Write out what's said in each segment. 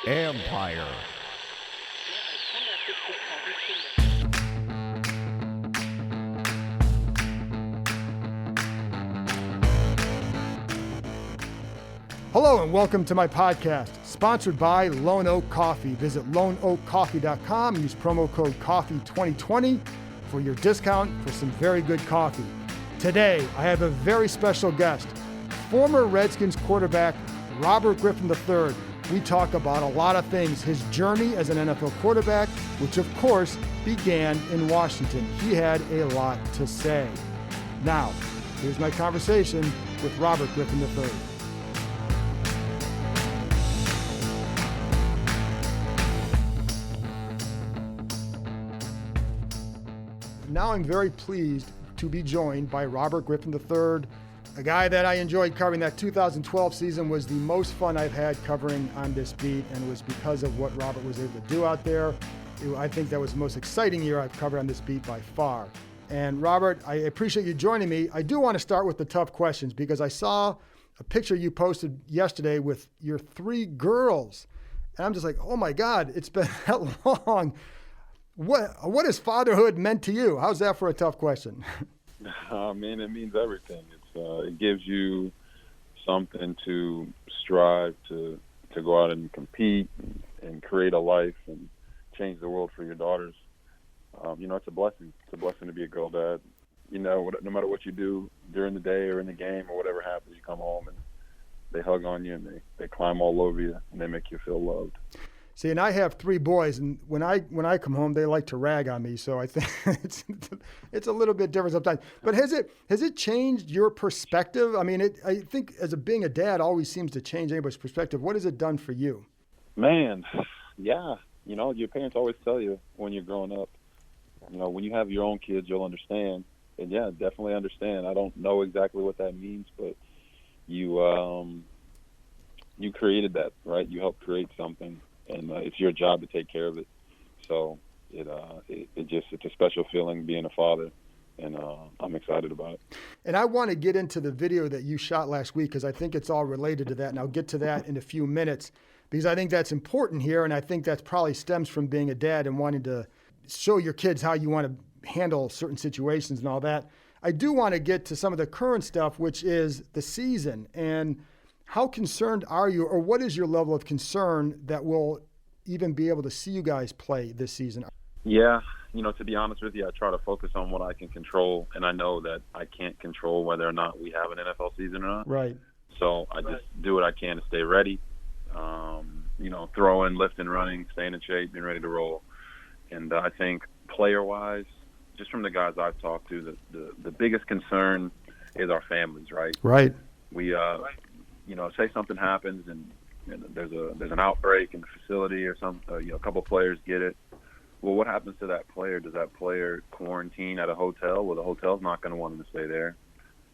Empire. Hello and welcome to my podcast, sponsored by Lone Oak Coffee. Visit loneoakcoffee.com and use promo code COFFEE2020 for your discount for some very good coffee. Today, I have a very special guest, former Redskins quarterback Robert Griffin III. We talk about a lot of things, his journey as an NFL quarterback, which of course began in Washington. He had a lot to say. Now, here's my conversation with Robert Griffin III. Now I'm very pleased to be joined by Robert Griffin III, a guy that I enjoyed covering. That 2012 season was the most fun I've had covering on this beat, and was because of what Robert was able to do out there. I think that was the most exciting year I've covered on this beat by far. And Robert, I appreciate you joining me. I do want to start with the tough questions because I saw a picture you posted yesterday with your 3 girls. And I'm just like, oh my God, it's been that long. What has fatherhood meant to you? How's that for a tough question? I mean, it means everything. It gives you something to strive to go out and compete and create a life and change the world for your daughters. It's a blessing. It's a blessing to be a girl dad. No matter what you do during the day or in the game or whatever happens, you come home and they hug on you and they climb all over you and they make you feel loved. See, and I have 3 boys, and when I come home, they like to rag on me. So I think it's a little bit different sometimes. But has it changed your perspective? I mean, I think being a dad always seems to change anybody's perspective. What has it done for you? Man, yeah. Your parents always tell you when you're growing up. When you have your own kids, you'll understand. And yeah, definitely understand. I don't know exactly what that means, but you created that, right? You helped create something. And it's your job to take care of it. So it's a special feeling being a father, and I'm excited about it. And I want to get into the video that you shot last week because I think it's all related to that, and I'll get to that in a few minutes because I think that's important here, and I think that probably stems from being a dad and wanting to show your kids how you want to handle certain situations and all that. I do want to get to some of the current stuff, which is the season, and how concerned are you, or what is your level of concern that we'll even be able to see you guys play this season? Yeah, to be honest with you, I try to focus on what I can control, and I know that I can't control whether or not we have an NFL season or not. Right. So I just do what I can to stay ready, throwing, lifting, running, staying in shape, being ready to roll. And I think player-wise, just from the guys I've talked to, the biggest concern is our families, right? Right. We say something happens and there's an outbreak in the facility or a couple of players get it. Well, what happens to that player? Does that player quarantine at a hotel? Well, the hotel's not going to want him to stay there.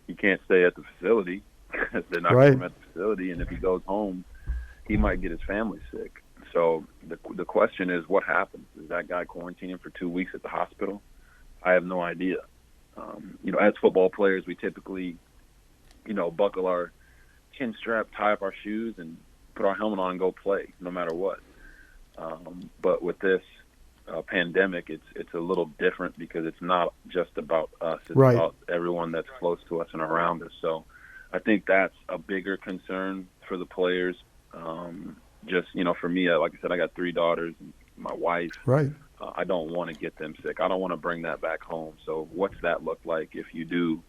He can't stay at the facility because they're not going to at the facility. And if he goes home, he might get his family sick. So the question is, what happens? Is that guy quarantining for 2 weeks at the hospital? I have no idea. As football players, we typically, buckle our chin strap, tie up our shoes, and put our helmet on and go play, no matter what. But with this pandemic, it's a little different because it's not just about us. It's about everyone that's close to us and around us. So I think that's a bigger concern for the players. For me, like I said, I got 3 daughters and my wife. Right. I don't want to get them sick. I don't want to bring that back home. So what's that look like if you do,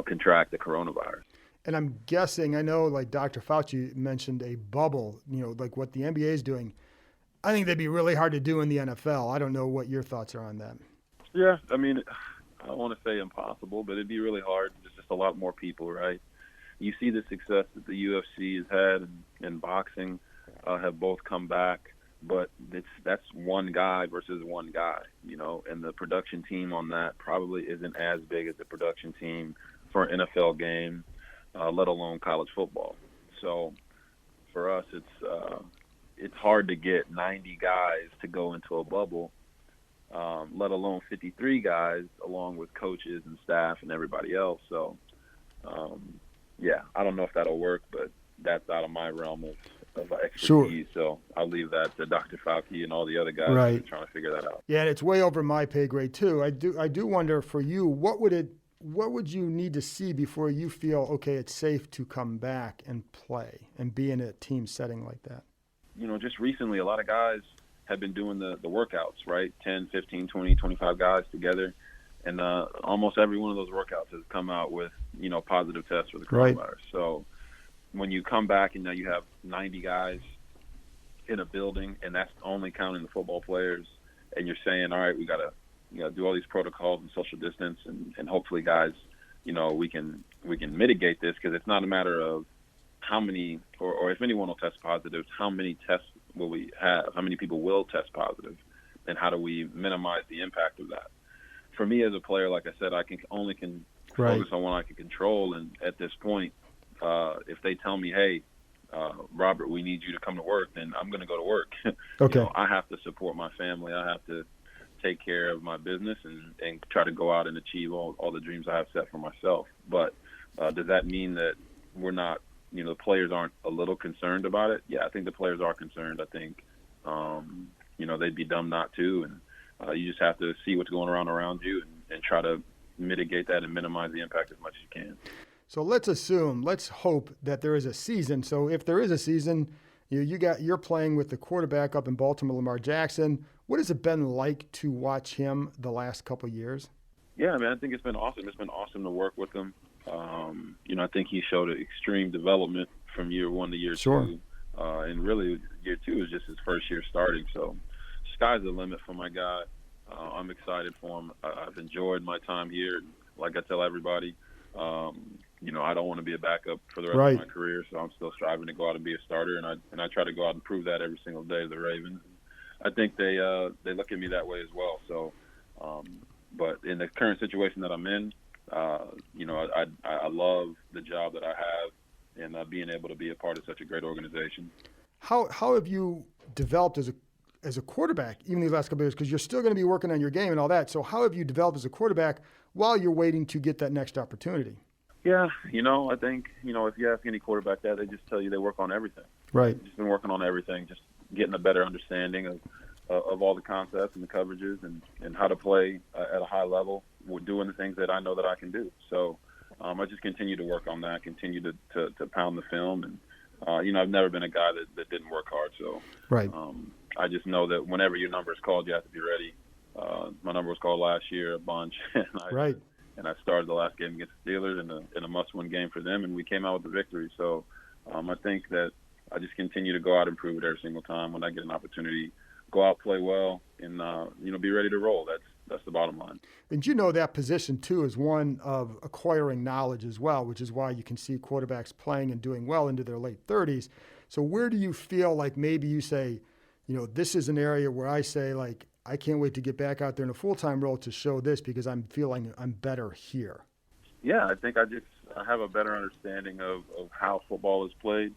contract the coronavirus? And I'm guessing, I know like Dr. Fauci mentioned a bubble, like what the NBA is doing. I think that'd be really hard to do in the NFL. I don't know what your thoughts are on that. Yeah, I mean, I don't want to say impossible, but it'd be really hard. There's just a lot more people, right? You see the success that the UFC has had and boxing have both come back, but that's one guy versus one guy, and the production team on that probably isn't as big as the production team for an NFL game, let alone college football. So for us, it's hard to get 90 guys to go into a bubble, let alone 53 guys along with coaches and staff and everybody else. So, I don't know if that'll work, but that's out of my realm of expertise. Sure. So I'll leave that to Dr. Fauci and all the other guys Right. that are trying to figure that out. Yeah, and it's way over my pay grade too. I do wonder for you, what would you need to see before you feel okay, it's safe to come back and play and be in a team setting like that? Just recently, a lot of guys have been doing the workouts, right? 10, 15, 20, 25 guys together. And almost every one of those workouts has come out with, positive tests for the coronavirus. Right. So when you come back and now you have 90 guys in a building, and that's only counting the football players, and you're saying, all right, we got to do all these protocols and social distance, and hopefully, guys, we can mitigate this, because it's not a matter of how many or if anyone will test positive, how many tests will we have, how many people will test positive, and how do we minimize the impact of that. For me as a player, like I said, I can focus on what I can control, and at this point, if they tell me, hey, Robert, we need you to come to work, then I'm going to go to work. Okay. I have to support my family. I have to take care of my business and try to go out and achieve all the dreams I have set for myself. But does that mean that we're not, the players aren't a little concerned about it? Yeah, I think the players are concerned. I think, they'd be dumb not to. And you just have to see what's going around you and try to mitigate that and minimize the impact as much as you can. So let's hope that there is a season. So if there is a season, you're playing with the quarterback up in Baltimore, Lamar Jackson. What has it been like to watch him the last couple of years? Yeah, I think it's been awesome. It's been awesome to work with him. I think he showed extreme development from year one to year two. And really, year two is just his first year starting. So sky's the limit for my guy. I'm excited for him. I've enjoyed my time here. Like I tell everybody, I don't want to be a backup for the rest of my career, so I'm still striving to go out and be a starter, and I try to go out and prove that every single day to the Ravens. I think they look at me that way as well. So, but in the current situation that I'm in, I love the job that I have, and being able to be a part of such a great organization. How have you developed as a quarterback, even these last couple of years, because you're still going to be working on your game and all that. So how have you developed as a quarterback while you're waiting to get that next opportunity? Yeah, I think, if you ask any quarterback that, they just tell you they work on everything. Right. Just been working on everything, just getting a better understanding of all the concepts and the coverages and how to play at a high level. We're doing the things that I know that I can do. So I just continue to work on that, continue to pound the film. And, I've never been a guy that didn't work hard. So right. I just know that whenever your number is called, you have to be ready. My number was called last year a bunch. And I started the last game against the Steelers in a must-win game for them, and we came out with the victory. So I think that I just continue to go out and prove it every single time when I get an opportunity. Go out, play well, and be ready to roll. That's the bottom line. And that position too is one of acquiring knowledge as well, which is why you can see quarterbacks playing and doing well into their late 30s. So where do you feel like maybe you say, this is an area where I say, like, I can't wait to get back out there in a full-time role to show this because I'm feeling I'm better here? Yeah, I think I have a better understanding of how football is played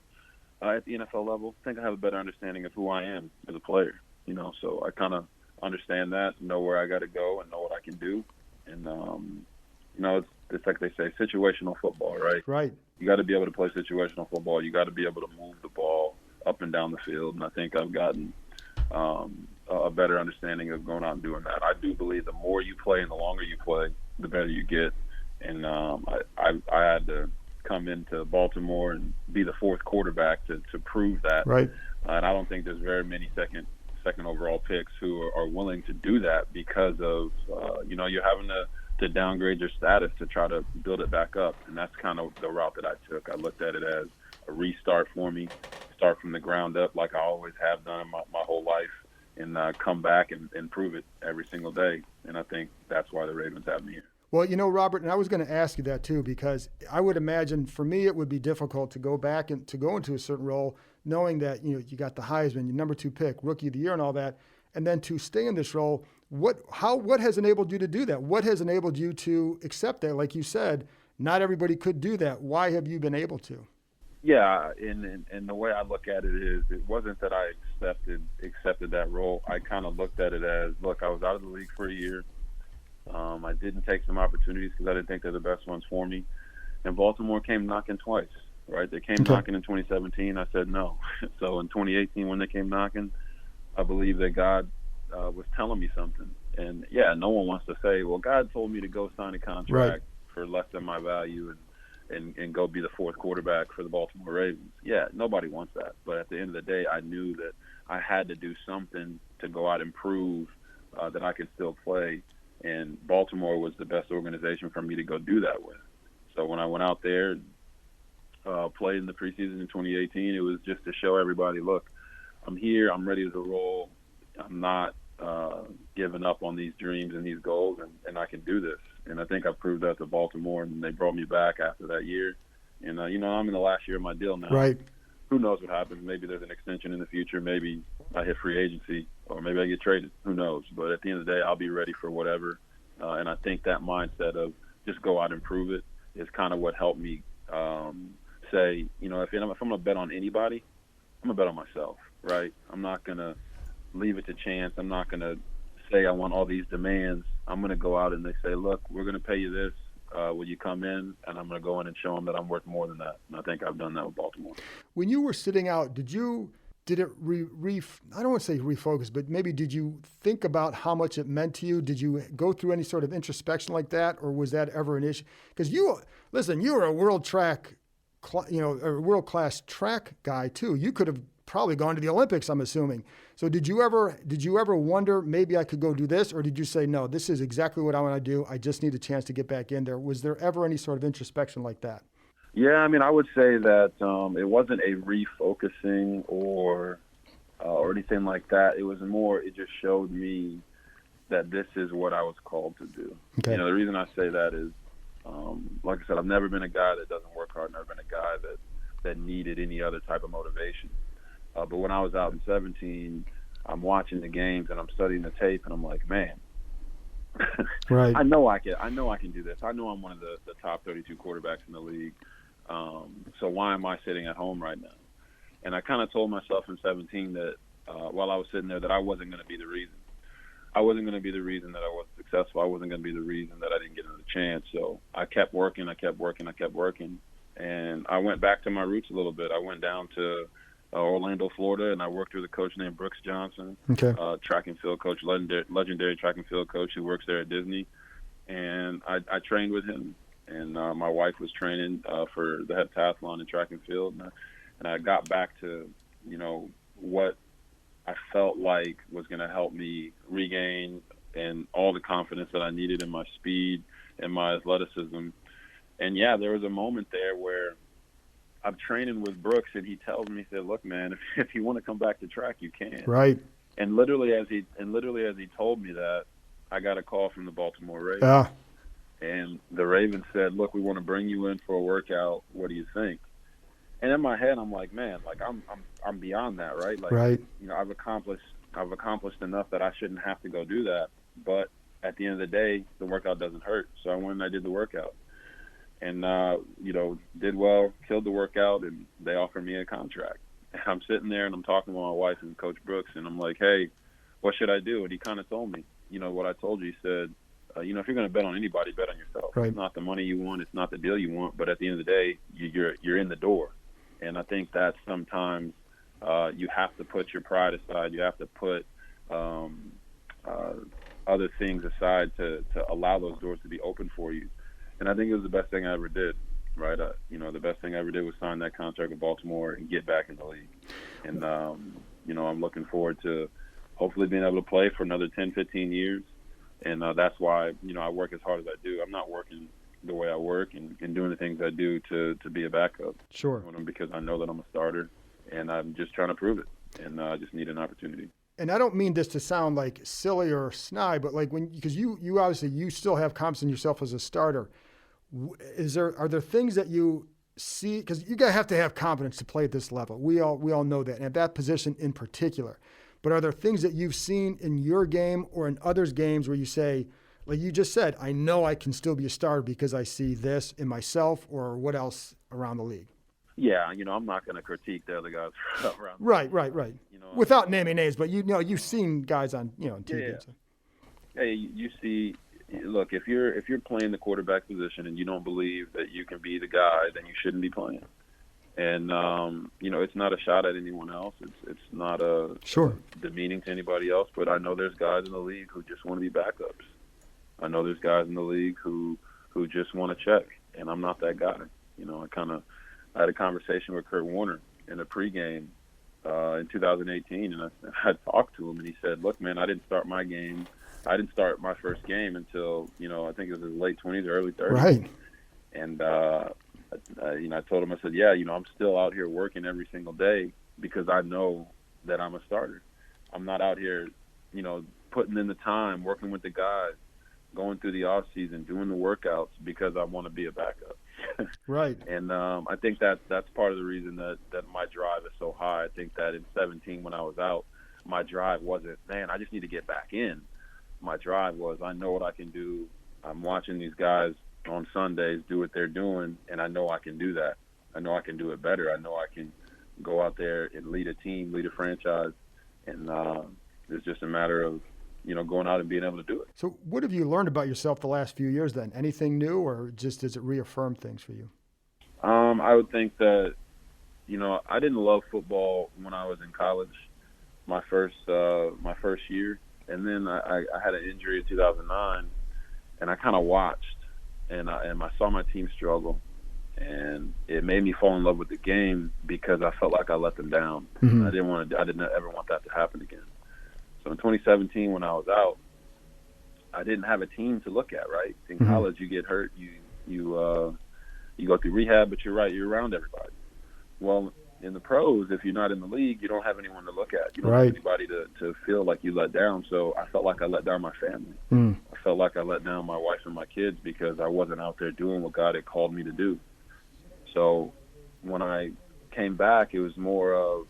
at the NFL level. I think I have a better understanding of who I am as a player, so I kind of understand that, know where I got to go and know what I can do. And, it's like they say, situational football, right? Right. You got to be able to play situational football. You got to be able to move the ball up and down the field. And I think I've gotten a better understanding of going out and doing that. I do believe the more you play and the longer you play, the better you get. And I had to come into Baltimore and be the fourth quarterback to prove that. Right. And I don't think there's very many second overall picks who are willing to do that because of, you're having to downgrade your status to try to build it back up. And that's kind of the route that I took. I looked at it as a restart for me, start from the ground up like I always have done my whole life, and come back and prove it every single day. And I think that's why the Ravens have me here. Well, Robert, and I was going to ask you that too, because I would imagine for me it would be difficult to go back and to go into a certain role knowing that, you got the Heisman, your number 2 pick, rookie of the year and all that, and then to stay in this role. What has enabled you to do that? What has enabled you to accept that? Like you said, not everybody could do that. Why have you been able to? Yeah, and the way I look at it is, it wasn't that I accepted that role. I kind of looked at it as, look, I was out of the league for a year. I didn't take some opportunities because I didn't think they're the best ones for me. And Baltimore came knocking twice. right? They came Okay. knocking in 2017. I said no. So in 2018, when they came knocking, I believe that God was telling me something. And yeah, no one wants to say, well, God told me to go sign a contract for less than my value and go be the fourth quarterback for the Baltimore Ravens. Yeah, nobody wants that. But at the end of the day, I knew that I had to do something to go out and prove that I could still play. And Baltimore was the best organization for me to go do that with. So when I went out there, played in the preseason in 2018, it was just to show everybody, look, I'm here, I'm ready to roll. I'm not giving up on these dreams and these goals, and I can do this. And I think I proved that to Baltimore, and they brought me back after that year. And, I'm in the last year of my deal now. Right. Who knows what happens? Maybe there's an extension in the future. Maybe I hit free agency, or maybe I get traded. Who knows? But at the end of the day, I'll be ready for whatever. And I think that mindset of just go out and prove it is kind of what helped me say, if I'm going to bet on anybody, I'm going to bet on myself, right? I'm not going to leave it to chance. I'm not going to say I want all these demands. I'm going to go out and they say, look, we're going to pay you this. Will you come in? And I'm going to go in and show them that I'm worth more than that. And I think I've done that with Baltimore. When you were sitting out, did it I don't want to say refocus, but maybe did you think about how much it meant to you? Did you go through any sort of introspection like that, or was that ever an issue? Because you were a world-class track guy too. You could have probably gone to the Olympics, I'm assuming. So did you ever wonder, maybe I could go do this, or did you say, no, this is exactly what I want to do. I just need a chance to get back in there. Was there ever any sort of introspection like that? Yeah, I would say that it wasn't a refocusing or anything like that. It was more, it just showed me that this is what I was called to do. Okay. The reason I say that is, like I said, I've never been a guy that doesn't work hard. Never been a guy that needed any other type of motivation. But when I was out in 17, I'm watching the games and I'm studying the tape, and I'm like, man, right. I know I can do this. I know I'm one of the top 32 quarterbacks in the league. So why am I sitting at home right now? And I kind of told myself in 17 that while I was sitting there that I wasn't going to be the reason. I wasn't going to be the reason that I wasn't successful. I wasn't going to be the reason that I didn't get another chance. So I kept working, and I went back to my roots a little bit. I went down to Orlando, Florida, and I worked with a coach named Brooks Johnson, track and field coach, legendary track and field coach who works there at Disney. And I trained with him. And my wife was training for the heptathlon and track and field. And I got back to, what I felt like was going to help me regain and all the confidence that I needed in my speed and my athleticism. And, yeah, there was a moment there where I'm training with Brooks, and he tells me, he said, look, man, if you want to come back to track, you can. Right. And literally as he told me that, I got a call from the Baltimore Ravens. Yeah. And the Ravens said, look, we want to bring you in for a workout. What do you think? And in my head, I'm like, man, like I'm beyond that, right? Like, right. I've accomplished enough that I shouldn't have to go do that. But at the end of the day, the workout doesn't hurt. So I went and I did the workout. And, did well, killed the workout, and they offered me a contract. And I'm sitting there and I'm talking to my wife and Coach Brooks, and I'm like, hey, what should I do? And he kind of told me, what I told you. He said, if you're going to bet on anybody, bet on yourself. Right. It's not the money you want. It's not the deal you want. But at the end of the day, you're in the door. And I think that sometimes you have to put your pride aside. You have to put other things aside to allow those doors to be open for you. And I think it was the best thing I ever did, right? The best thing I ever did was sign that contract with Baltimore and get back in the league. And, I'm looking forward to hopefully being able to play for another 10, 15 years. And that's why, I work as hard as I do. I'm not working the way I work and doing the things I do to be a backup. Sure. Because I know that I'm a starter, and I'm just trying to prove it. And I just need an opportunity. And I don't mean this to sound like silly or snide, but like because you obviously you still have confidence in yourself as a starter. Are there things that you see, because you have to have confidence to play at this level. We all know that, and at that position in particular. But are there things that you've seen in your game or in others' games where you say, like you just said, I know I can still be a starter because I see this in myself, or what else around the league? Yeah, I'm not going to critique the other guys around. Right. Without naming names, but you've seen guys on TV. Yeah. Hey, you see. Look, if you're playing the quarterback position and you don't believe that you can be the guy, then you shouldn't be playing. And it's not a shot at anyone else. It's not a Sure. demeaning to anybody else. But I know there's guys in the league who just want to be backups. I know there's guys in the league who just want to check, and I'm not that guy. I had a conversation with Kurt Warner in a pregame in 2018, and I talked to him, and he said, "Look, man, I didn't start my first game until I think it was his late 20s or early 30s." Right. And I told him, I said, "Yeah, I'm still out here working every single day because I know that I'm a starter. I'm not out here, putting in the time, working with the guys, going through the off season, doing the workouts because I want to be a backup." Right. And I think that's part of the reason that my drive is so high. I think that in 17 when I was out, my drive wasn't, man, I just need to get back in. My drive was, I know what I can do. I'm watching these guys on Sundays do what they're doing, and I know I can do that. I know I can do it better. I know I can go out there and lead a team, lead a franchise, and it's just a matter of going out and being able to do it. So what have you learned about yourself the last few years then? Anything new, or just does it reaffirm things for you? I would think that, I didn't love football when I was in college, my first year. And then I had an injury in 2009, and I kind of watched, and I saw my team struggle. And it made me fall in love with the game because I felt like I let them down. Mm-hmm. I didn't ever want that to happen again. So in 2017, when I was out, I didn't have a team to look at. Right in mm-hmm. college, you get hurt, you go through rehab, but you're right, you're around everybody. Well, in the pros, if you're not in the league, you don't have anyone to look at. You don't have anybody to feel like you let down. So I felt like I let down my family. Mm. I felt like I let down my wife and my kids because I wasn't out there doing what God had called me to do. So when I came back, it was more of,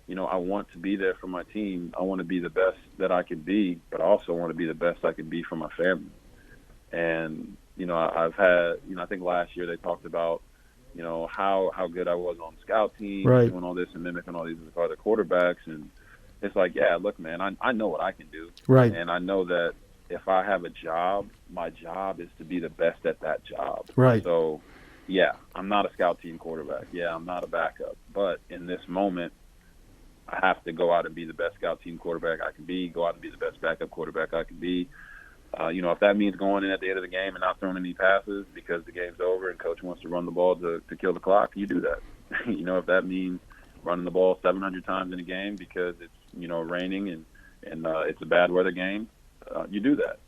I want to be there for my team. I want to be the best that I can be, but I also want to be the best I can be for my family. And, I've had, I think last year they talked about, how good I was on scout teams, doing all this and mimicking all these other quarterbacks. And it's like, yeah, look, man, I know what I can do. Right. And I know that if I have a job, my job is to be the best at that job. Right. So, yeah, I'm not a scout team quarterback. Yeah, I'm not a backup. But in this moment, I have to go out and be the best scout team quarterback I can be, go out and be the best backup quarterback I can be. If that means going in at the end of the game and not throwing any passes because the game's over and coach wants to run the ball to kill the clock, you do that. If that means running the ball 700 times in a game because it's, raining and it's a bad weather game, you do that.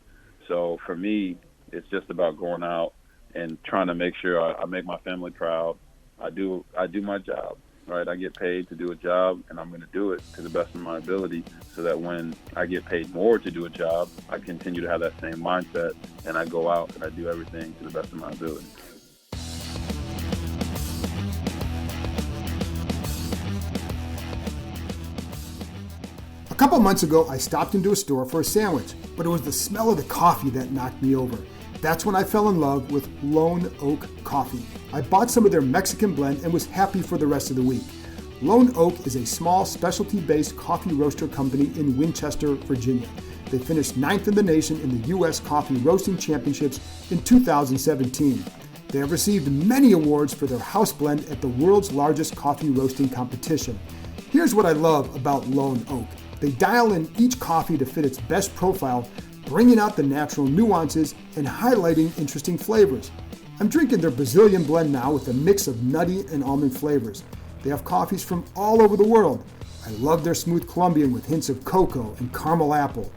So for me, it's just about going out and trying to make sure I make my family proud. I do my job. Right, I get paid to do a job, and I'm going to do it to the best of my ability so that when I get paid more to do a job, I continue to have that same mindset, and I go out and I do everything to the best of my ability. A couple months ago, I stopped into a store for a sandwich, but it was the smell of the coffee that knocked me over. That's when I fell in love with Lone Oak Coffee. I bought some of their Mexican blend and was happy for the rest of the week. Lone Oak is a small specialty-based coffee roaster company in Winchester, Virginia. They finished 9th in the nation in the U.S. Coffee Roasting Championships in 2017. They have received many awards for their house blend at the world's largest coffee roasting competition. Here's what I love about Lone Oak. They dial in each coffee to fit its best profile, bringing out the natural nuances and highlighting interesting flavors. I'm drinking their Brazilian blend now with a mix of nutty and almond flavors. They have coffees from all over the world. I love their smooth Colombian with hints of cocoa and caramel apple.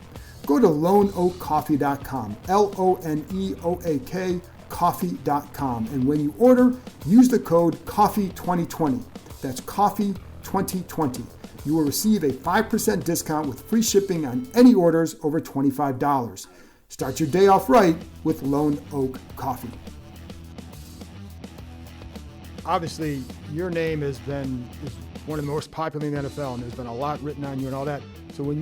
Go to loneoakcoffee.com, Loneoak coffee.com, and when you order, use the code COFFEE2020. That's COFFEE2020. You will receive a 5% discount with free shipping on any orders over $25. Start your day off right with Lone Oak Coffee. Obviously, your name is one of the most popular in the NFL, and there's been a lot written on you and all that. So when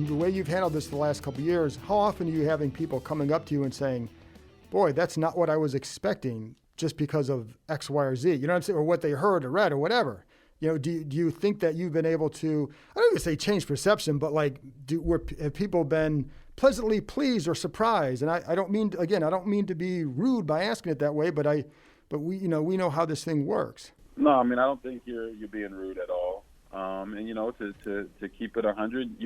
the way you've handled this the last couple of years, how often are you having people coming up to you and saying, boy, that's not what I was expecting just because of X, Y, or Z, you know what I'm saying, or what they heard or read or whatever? Do you think that you've been able to, I don't even say change perception, but have people been pleasantly pleased or surprised? And I don't mean to be rude by asking it that way, but we know how this thing works. No, I mean I don't think you're being rude at all. And to keep it 100,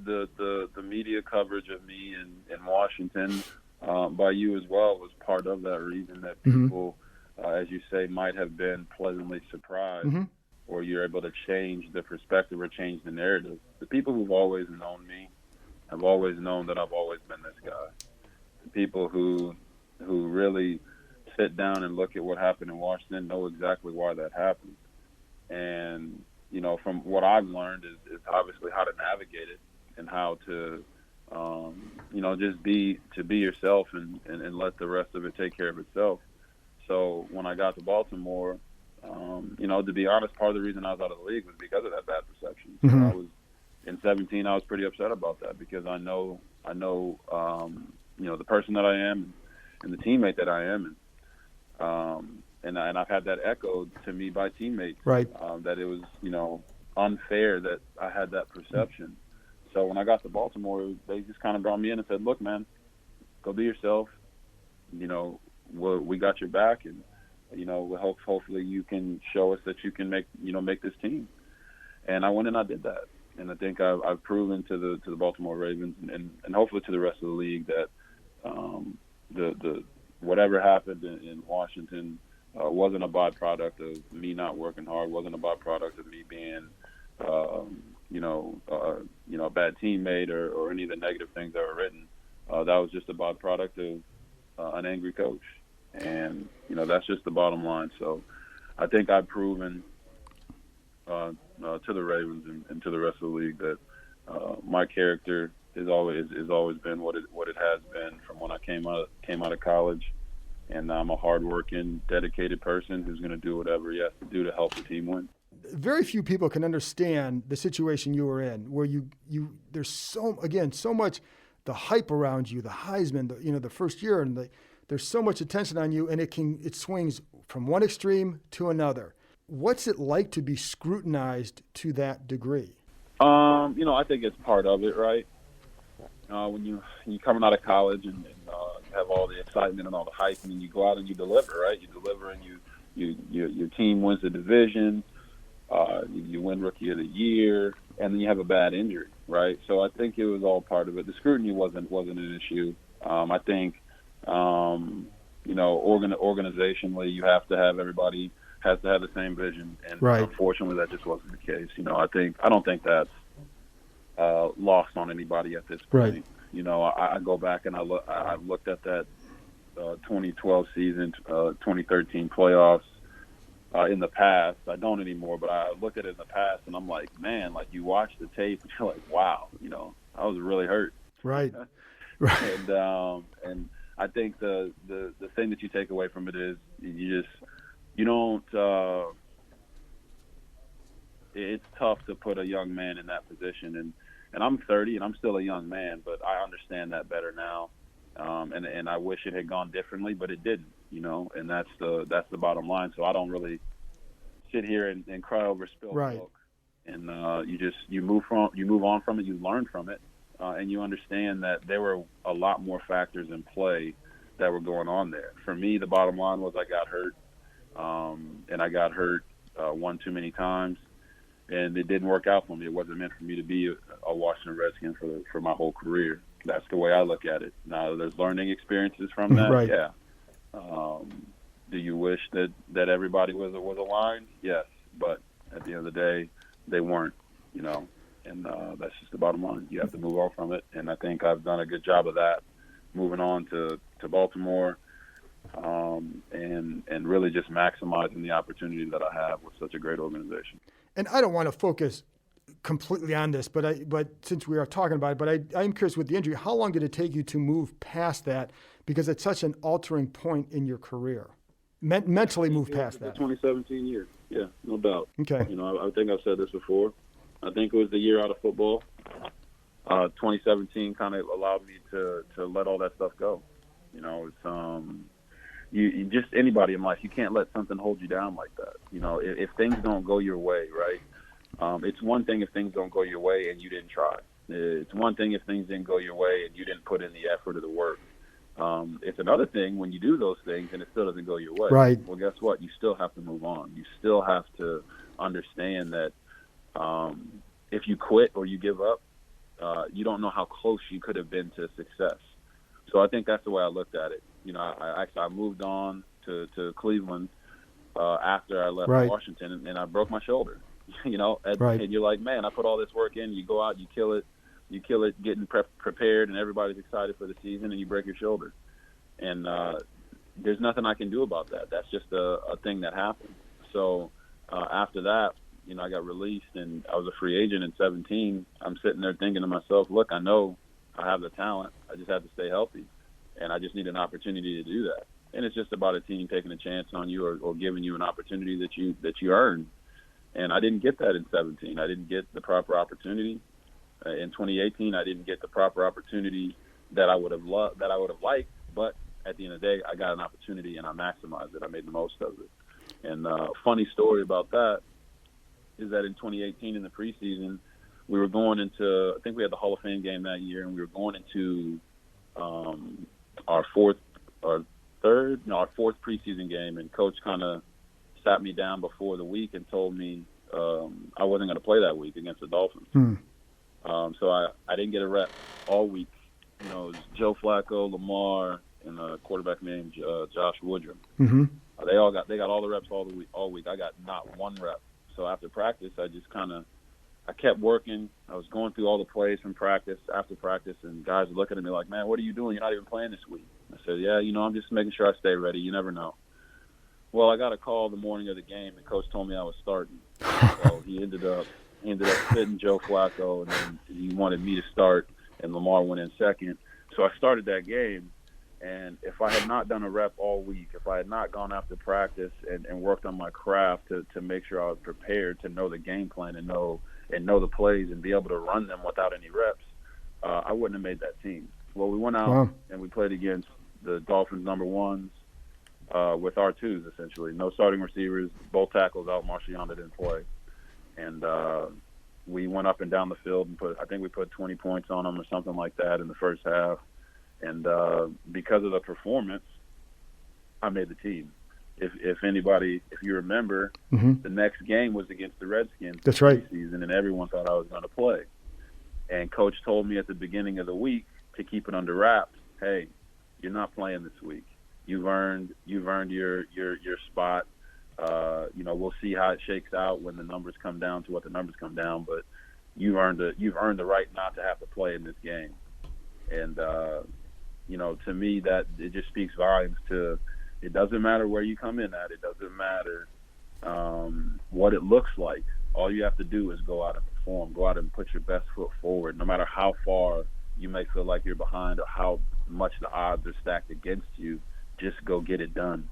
the media coverage of me in Washington by you as well was part of that reason that Mm-hmm. people, as you say, might have been pleasantly surprised, Mm-hmm. or you're able to change the perspective or change the narrative. The people who've always known me have always known that I've always been this guy. The people who really sit down and look at what happened in Washington know exactly why that happened. And from what I've learned is obviously how to navigate it and how to just be yourself and let the rest of it take care of itself. So when I got to Baltimore, to be honest, part of the reason I was out of the league was because of that bad perception. So Mm-hmm. I was in 17. I was pretty upset about that because I know the person that I am and the teammate that I am, and I've had that echoed to me by teammates, Right. that it was unfair that I had that perception. So when I got to Baltimore, they just kind of brought me in and said, "Look, man, go be yourself. We got your back, and hopefully you can show us that you can make this team." And I went and I did that, and I think I've proven to the Baltimore Ravens and hopefully to the rest of the league that the whatever happened in Washington wasn't a byproduct of me not working hard, wasn't a byproduct of me being a bad teammate or any of the negative things that were written. That was just a byproduct of an angry coach, and that's just the bottom line. So I think I've proven to the Ravens and to the rest of the league that my character is always been what it has been from when I came out of college, and I'm a hardworking, dedicated person who's going to do whatever he has to do to help the team win. Very few people can understand the situation you were in, where there's so much, the hype around you, the Heisman, the first year, and there's so much attention on you, and it swings from one extreme to another. What's it like to be scrutinized to that degree? I think it's part of it, right? When you coming out of college and you have all the excitement and all the hype, and then you go out and you deliver, right? You deliver and your team wins the division. You win Rookie of the Year, and then you have a bad injury, right? So I think it was all part of it. The scrutiny wasn't an issue. I think, organizationally, you have to have everybody has to have the same vision, and right. Unfortunately, that just wasn't the case. I don't think that's lost on anybody at this point. Right. I go back and I looked at that 2012 season, 2013 playoffs. In the past, I don't anymore, but I look at it in the past and I'm like, man, like you watch the tape and you're like, wow, I was really hurt. Right. Right. And I think the thing that you take away from it is you don't. It's tough to put a young man in that position, and I'm 30 and I'm still a young man, but I understand that better now. And I wish it had gone differently, but it didn't, and that's the bottom line. So I don't really sit here and cry over spilled right. milk. And you move on from it, you learn from it, and you understand that there were a lot more factors in play that were going on there. For me, the bottom line was I got hurt, and I got hurt one too many times, and it didn't work out for me. It wasn't meant for me to be a Washington Redskin for my whole career. That's the way I look at it. Now, there's learning experiences from that. Right. Yeah. Do you wish that everybody was aligned? Yes. But at the end of the day, they weren't, and that's just the bottom line. You have to move on from it. And I think I've done a good job of that, moving on to Baltimore, and really just maximizing the opportunity that I have with such a great organization. And I don't want to focus completely on this, but since we are talking about it, but I am curious with the injury, how long did it take you to move past that? Because it's such an altering point in your career. Mentally move past that. 2017 year. Yeah, no doubt. Okay. I think I've said this before. I think it was the year out of football. 2017 kind of allowed me to let all that stuff go. It's you just anybody in life, you can't let something hold you down like that. If things don't go your way, right? It's one thing if things don't go your way and you didn't try. It's one thing if things didn't go your way and you didn't put in the effort or the work. It's another thing when you do those things and it still doesn't go your way. Right. Well, guess what? You still have to move on. You still have to understand that if you quit or you give up, you don't know how close you could have been to success. So I think that's the way I looked at it. I moved on to Cleveland after I left Right. Washington, and I broke my shoulder. Right. And you're like, man, I put all this work in. You go out, you kill it, getting prepared, and everybody's excited for the season, and you break your shoulder. And there's nothing I can do about that. That's just a thing that happened. So after that, I got released, and I was a free agent in 17. I'm sitting there thinking to myself, look, I know I have the talent. I just have to stay healthy, and I just need an opportunity to do that. And it's just about a team taking a chance on you or giving you an opportunity that you earned. And I didn't get that in 17. I didn't get the proper opportunity. In 2018, I didn't get the proper opportunity that I would have liked. But at the end of the day, I got an opportunity and I maximized it. I made the most of it. And funny story about that is that in 2018 in the preseason, we were going into, I think we had the Hall of Fame game that year, and we were going into our fourth preseason game, and Coach kind of sat me down before the week and told me I wasn't going to play that week against the Dolphins. So I didn't get a rep all week. It was Joe Flacco, Lamar, and a quarterback named Josh Woodrum. Mm-hmm. They got all the reps all week. I got not one rep. So after practice, I kept working. I was going through all the plays from practice, after practice, and guys were looking at me like, man, what are you doing? You're not even playing this week. I said, yeah, I'm just making sure I stay ready. You never know. Well, I got a call the morning of the game, and Coach told me I was starting. So he ended up sitting Joe Flacco, and then he wanted me to start, and Lamar went in second. So I started that game, and if I had not done a rep all week, if I had not gone after practice and worked on my craft to make sure I was prepared to know the game plan and know the plays and be able to run them without any reps, I wouldn't have made that team. Well, we went out and we played against the Dolphins number ones with R2s, essentially. No starting receivers, both tackles out. Marciano didn't play. And we went up and down the field and I think we put 20 points on them or something like that in the first half. And because of the performance, I made the team. If you remember, the next game was against the Redskins. That's right. Season, and everyone thought I was going to play. And Coach told me at the beginning of the week to keep it under wraps. Hey, you're not playing this week. You've earned your spot. We'll see how it shakes out when the numbers come down to what the numbers come down. But you've earned the right not to have to play in this game. And to me, that it just speaks volumes to. It doesn't matter where you come in at. It doesn't matter what it looks like. All you have to do is go out and perform. Go out and put your best foot forward, no matter how far you may feel like you're behind or how much the odds are stacked against you. Just go get it done.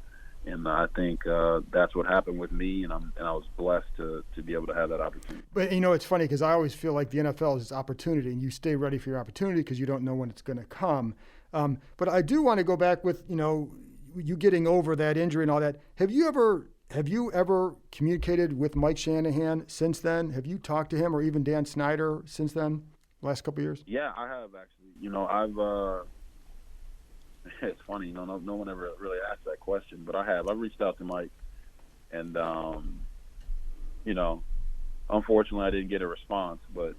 And I think that's what happened with me, and I was blessed to be able to have that opportunity. But, it's funny because I always feel like the NFL is this opportunity, and you stay ready for your opportunity because you don't know when it's going to come. But I do want to go back with, you getting over that injury and all that. Have you ever communicated with Mike Shanahan since then? Have you talked to him or even Dan Snyder since then, last couple of years? Yeah, I have actually. It's funny, no one ever really asked that question, but I have. I reached out to Mike, and unfortunately, I didn't get a response. But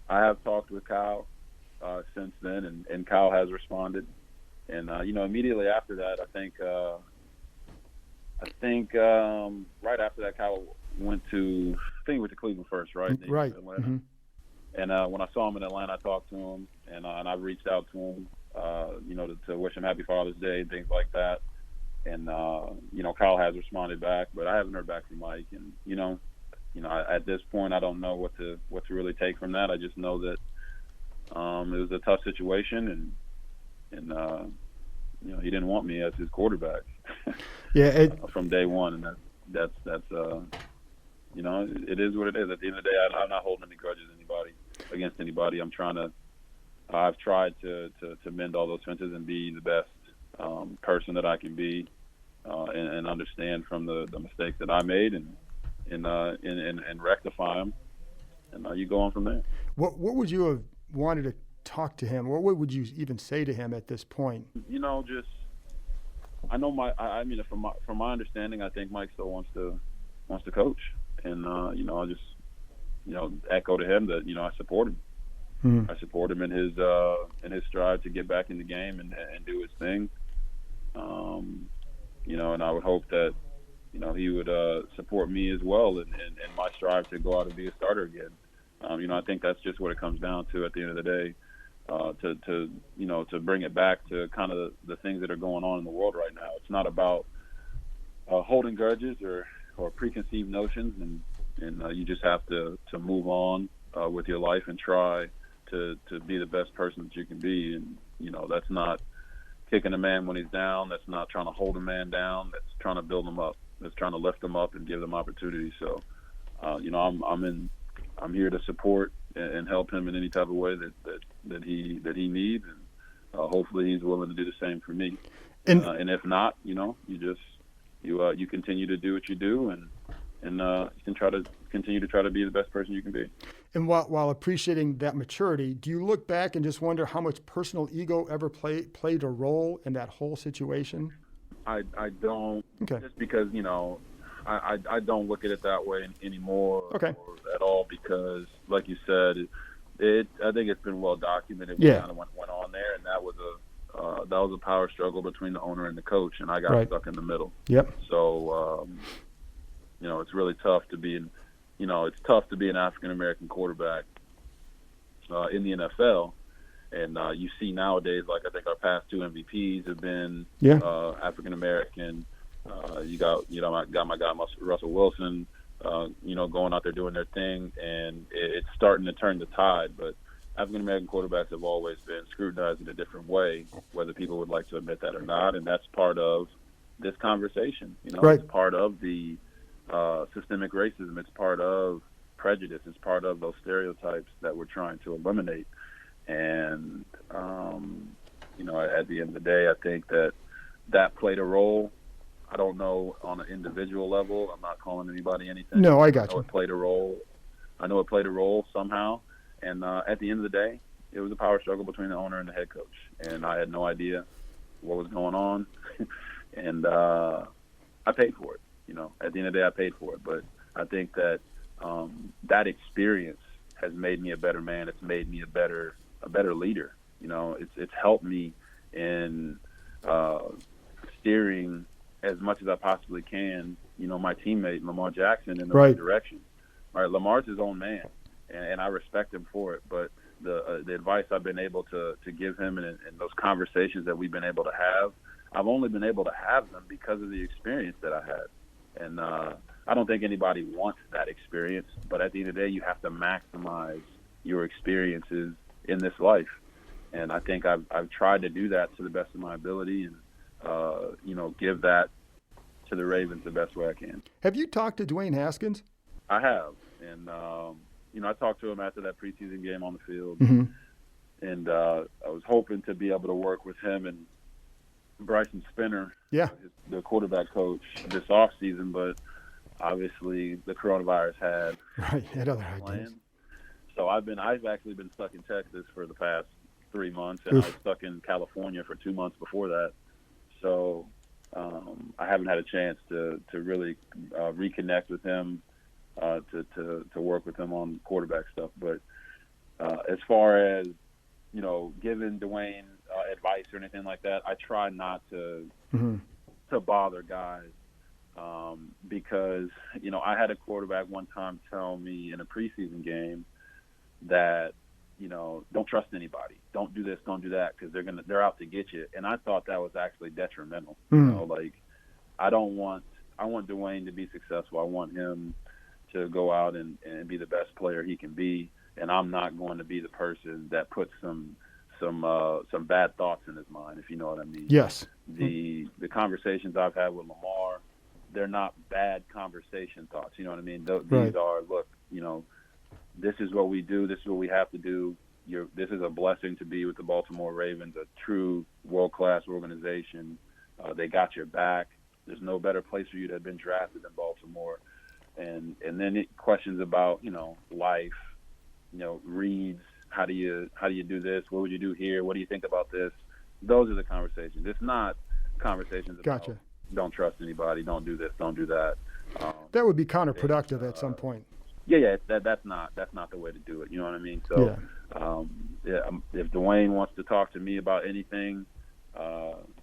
I have talked with Kyle since then, and Kyle has responded. And immediately after that, I think right after that, Kyle went to Cleveland first, right? Right. Mm-hmm. And when I saw him in Atlanta, I talked to him, and I reached out to him, to wish him Happy Father's Day, things like that. And Kyle has responded back, but I haven't heard back from Mike. And at this point, I don't know what to really take from that. I just know that it was a tough situation, and he didn't want me as his quarterback. Yeah, from day one, and that's it is what it is. At the end of the day, I'm not holding any grudges against anybody. I've tried to mend all those fences and be the best person that I can be, and understand from the mistakes that I made and rectify them, and you go on from there. What would you have wanted talk to him? Or what would you even say to him at this point? You know, just I know I mean, from my understanding, I think Mike still wants to coach, and you know, I just echo to him that I support him. Mm-hmm. I support him in his strive to get back in the game and do his thing. And I would hope that he would support me as well in my strive to go out and be a starter again. I think that's just what it comes down to at the end of the day. To bring it back to kind of the things that are going on in the world right now. It's not about holding grudges or preconceived notions, and you just have to move on with your life and try to be the best person that you can be. And that's not kicking a man when he's down. That's not trying to hold a man down. That's trying to build him up. That's trying to lift him up and give them opportunities. So, I'm here to support and help him in any type of way that he needs, and hopefully he's willing to do the same for me. And if not, you continue to do what you do, and you can continue to try to be the best person you can be. And while appreciating that maturity, do you look back and just wonder how much personal ego ever played a role in that whole situation? I don't. Okay. Just because I don't look at it that way anymore. Okay. Or at all, because like you said, I think it's been well documented what kind of went on there, and that was a power struggle between the owner and the coach, and I got stuck in the middle. Yep. So it's really tough to be an African American quarterback in the NFL, and you see nowadays, like I think our past two MVPs have been African American. You got my guy Russell Wilson, going out there doing their thing, and it's starting to turn the tide. But African American quarterbacks have always been scrutinized in a different way, whether people would like to admit that or not, and that's part of this conversation. It's part of the systemic racism. It's part of prejudice. It's part of those stereotypes that we're trying to eliminate. And at the end of the day, I think that played a role. I don't know on an individual level. I'm not calling anybody anything. No, I got you. It played a role. I know it played a role somehow. And at the end of the day, it was a power struggle between the owner and the head coach. And I had no idea what was going on. And I paid for it. At the end of the day, I paid for it. But I think that that experience has made me a better man. It's made me a better leader. It's helped me in steering as much as I possibly can, my teammate Lamar Jackson in the right direction. Right, Lamar's his own man, and I respect him for it. But the advice I've been able to give him and those conversations that we've been able to have, I've only been able to have them because of the experience that I had. And I don't think anybody wants that experience, but at the end of the day, you have to maximize your experiences in this life. And I think I've tried to do that to the best of my ability, and give that to the Ravens the best way I can. Have you talked to Dwayne Haskins? I have, and I talked to him after that preseason game on the field, and I was hoping to be able to work with him and Bryson Spinner, the quarterback coach, this offseason, but obviously the coronavirus had other ideas. So I've actually been stuck in Texas for the past 3 months, and I was stuck in California for 2 months before that. So I haven't had a chance to really reconnect with him, to work with him on quarterback stuff. But as far as giving Dwayne advice or anything like that, I try not to bother guys, because I had a quarterback one time tell me in a preseason game that don't trust anybody, don't do this, don't do that, because they're out to get you. And I thought that was actually detrimental. I want Dwayne to be successful. I want him to go out and be the best player he can be, and I'm not going to be the person that puts some bad thoughts in his mind, if you know what I mean. Yes. The conversations I've had with Lamar, they're not bad conversation thoughts. You know what I mean? These are, look, this is what we do. This is what we have to do. This is a blessing to be with the Baltimore Ravens, a true world-class organization. They got your back. There's no better place for you to have been drafted than Baltimore. And then questions about, life, reads, how do you do this? What would you do here? What do you think about this? Those are the conversations. It's not conversations about Gotcha. don't trust anybody, don't do this, don't do that. That would be counterproductive at some point. Yeah, that's not the way to do it. You know what I mean? So, if Dwayne wants to talk to me about anything,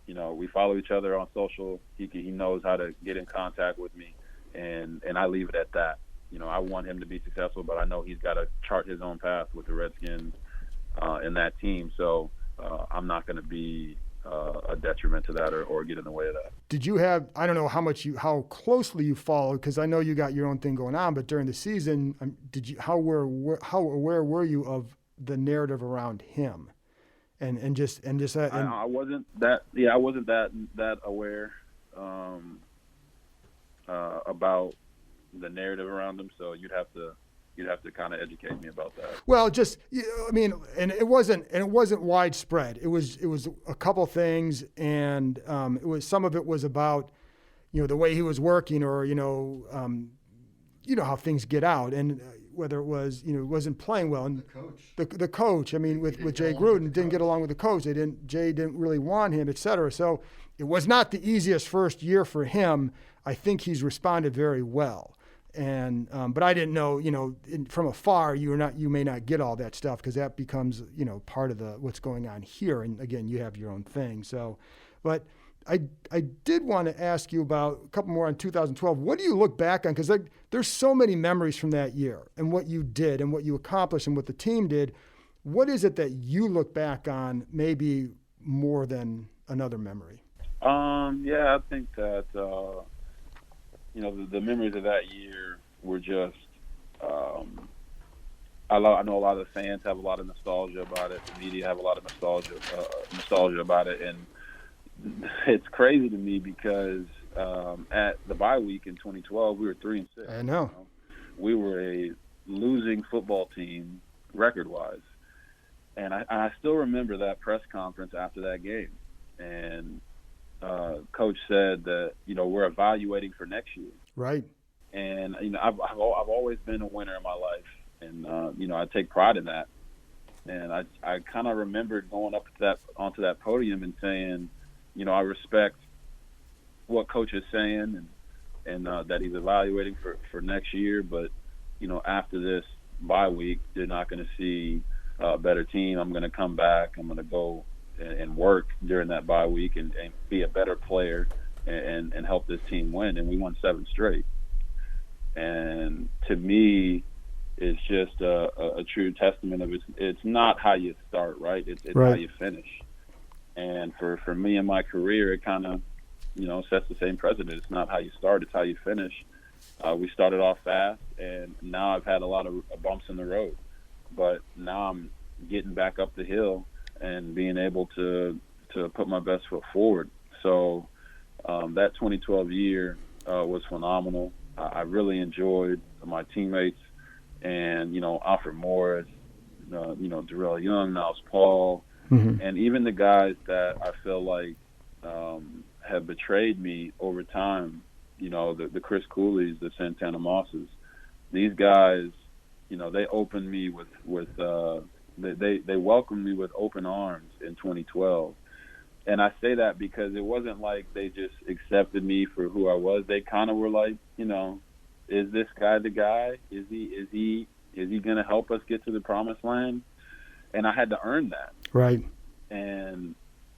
we follow each other on social. He knows how to get in contact with me, and I leave it at that. I want him to be successful, but I know he's got to chart his own path with the Redskins and that team. So I'm not going to be a detriment to that or get in the way of that. Did you have, I don't know how closely you followed, because I know you got your own thing going on, but during the season, how aware were you of the narrative around him? And just that. I wasn't that aware about the narrative around him. So you'd have to kind of educate me about that. Well, and it wasn't widespread. It was a couple things, and some of it was about, the way he was working, or how things get out, and whether it was, wasn't playing well, and the coach. With Jay Gruden, didn't get along with the coach. Jay didn't really want him, et cetera. So it was not the easiest first year for him. I think he's responded very well. And but I didn't know, from afar, you may not get all that stuff, because that becomes, part of what's going on here. And again, you have your own thing. So, but I did want to ask you about a couple more on 2012. What do you look back on? Because there's so many memories from that year, and what you did and what you accomplished and what the team did. What is it that you look back on maybe more than another memory? I think that, the memories of that year were just, I know a lot of the fans have a lot of nostalgia about it. The media have a lot of nostalgia about it. And it's crazy to me because at the bye week in 2012, we were 3-6. I know. We were a losing football team record-wise. And I still remember that press conference after that game. And Coach said that, we're evaluating for next year. Right. And, I've always been a winner in my life. And, I take pride in that. And I kind of remembered going up onto that podium and saying, I respect what Coach is saying and that he's evaluating for next year. But, after this bye week, they're not going to see a better team. I'm going to come back. I'm going to go and work during that bye week and be a better player and help this team win. And we won 7 straight. And to me, it's just a true testament of it's not how you start, right? It's right. How you finish. And for me in my career, it kind of, sets the same precedent. It's not how you start, it's how you finish. We started off fast, and now I've had a lot of bumps in the road. But now I'm getting back up the hill and being able to put my best foot forward. So that 2012 year was phenomenal. I really enjoyed my teammates and, Alfred Morris, Darrell Young, Niles Paul, and even the guys that I feel like have betrayed me over time, the Chris Cooley's, the Santana Mosses. These guys, they opened me they welcomed me with open arms in 2012. And I say that because it wasn't like they just accepted me for who I was. They kind of were like, is this guy the guy? Is he going to help us get to the promised land? And I had to earn that. Right. And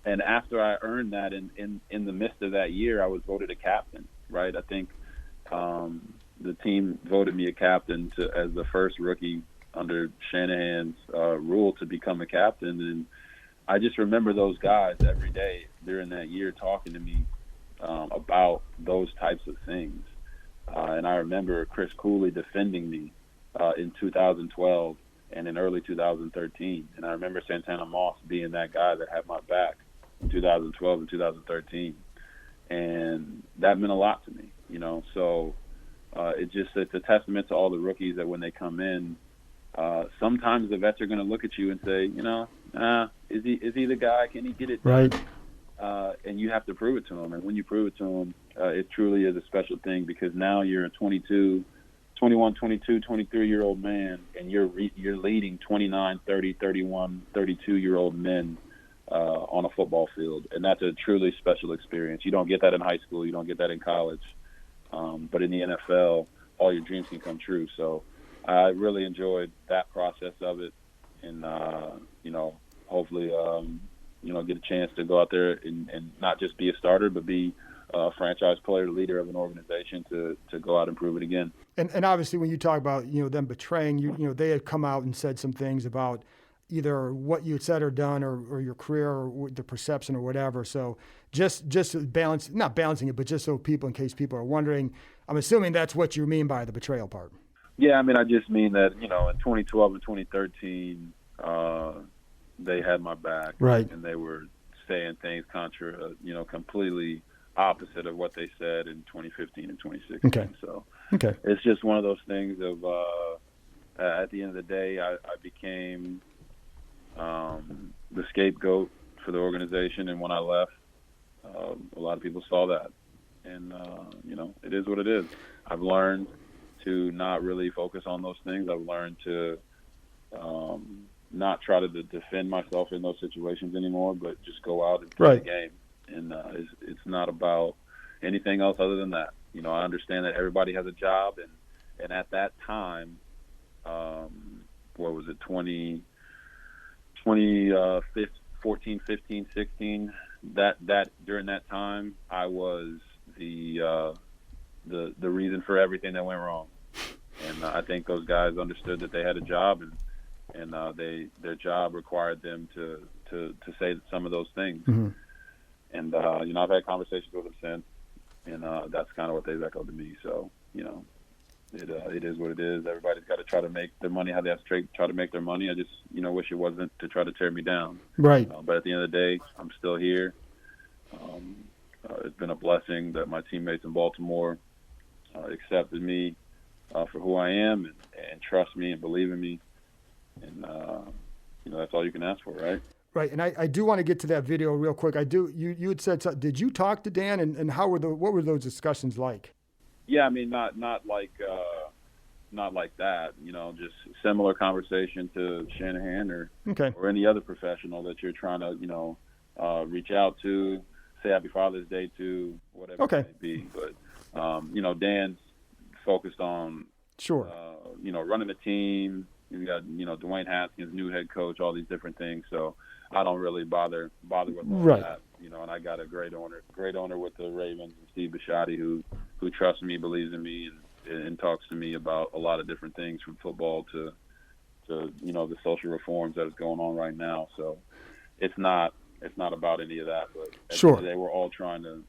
after I earned that in the midst of that year, I was voted a captain, right? I think the team voted me a captain as the first rookie under Shanahan's rule to become a captain. And I just remember those guys every day during that year talking to me about those types of things. And I remember Chris Cooley defending me in 2012 and in early 2013. And I remember Santana Moss being that guy that had my back in 2012 and 2013. And that meant a lot to me, So it's a testament to all the rookies that when they come in, sometimes the vets are going to look at you and say, is he the guy? Can he get it done? Right. And you have to prove it to him. And when you prove it to him, it truly is a special thing because now you're a 22, 21, 22, 23-year-old man, and you're leading 29, 30, 31, 32-year-old men on a football field, and that's a truly special experience. You don't get that in high school. You don't get that in college. But in the NFL, all your dreams can come true. So I really enjoyed that process of it, and, hopefully, get a chance to go out there and not just be a starter, but be a franchise player, leader of an organization to go out and prove it again. And obviously, when you talk about them betraying you, they had come out and said some things about either what you had said or done, or your career, or the perception, or whatever. So just not balancing it, but just so people, in case people are wondering, I'm assuming that's what you mean by the betrayal part. Yeah, I mean, I just mean that in 2012 and 2013, they had my back, right, and they were saying things completely opposite of what they said in 2015 and 2016. Okay. So okay, it's just one of those things of at the end of the day, I became the scapegoat for the organization, and when I left, a lot of people saw that, and it is what it is. I've learned to not really focus on those things. I've learned to not try to defend myself in those situations anymore, but just go out and play the game. And it's not about anything else other than that. I understand that everybody has a job, and at that time, what was it, 2014, 15, 16, that during that time, I was the reason for everything that went wrong. And I think those guys understood that they had a job, and their job required them to say some of those things. Mm-hmm. And I've had conversations with them since, and that's kind of what they've echoed to me. So it is what it is. Everybody's got to try to make their money how they have to try to make their money. I just wish it wasn't to try to tear me down. Right. But at the end of the day, I'm still here. It's been a blessing that my teammates in Baltimore accepted me for who I am, and trust me and believe in me. And that's all you can ask for, right? Right, and I do want to get to that video real quick. You had said, did you talk to Dan, and what were those discussions like? Yeah, I mean, not like that. Just similar conversation to Shanahan or any other professional that you're trying to reach out to, say Happy Father's Day to, whatever it may be. But Dan's focused on running the team. You got Dwayne Haskins, new head coach, all these different things. So I don't really bother with all that. And I got a great owner with the Ravens, and Steve Bisciotti, who trusts me, believes in me, and talks to me about a lot of different things, from football to the social reforms that is going on right now. So it's not about any of that, but at the end of the day, we're all trying to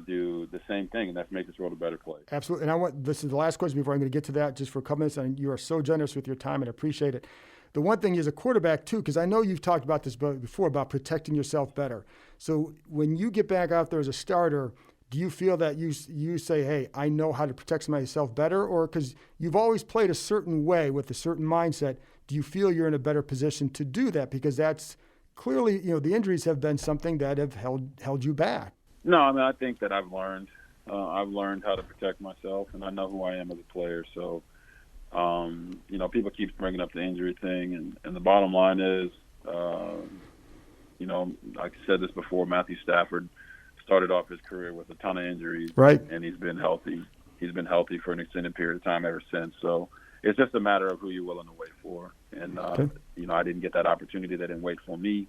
do the same thing, and that's make this world a better place. Absolutely. And this is the last question before I'm going to get to that, just for a couple minutes, and you are so generous with your time, and I appreciate it. The one thing is a quarterback, too, because I know you've talked about this before, about protecting yourself better. So when you get back out there as a starter, do you feel that you say, hey, I know how to protect myself better? Or because you've always played a certain way with a certain mindset, do you feel you're in a better position to do that? Because that's clearly, the injuries have been something that have held you back. No, I mean, I think that I've learned how to protect myself, and I know who I am as a player. So, people keep bringing up the injury thing, and the bottom line is, like I said this before, Matthew Stafford started off his career with a ton of injuries, right? And he's been healthy. He's been healthy for an extended period of time ever since. So it's just a matter of who you're willing to wait for. And I didn't get that opportunity. They didn't wait for me.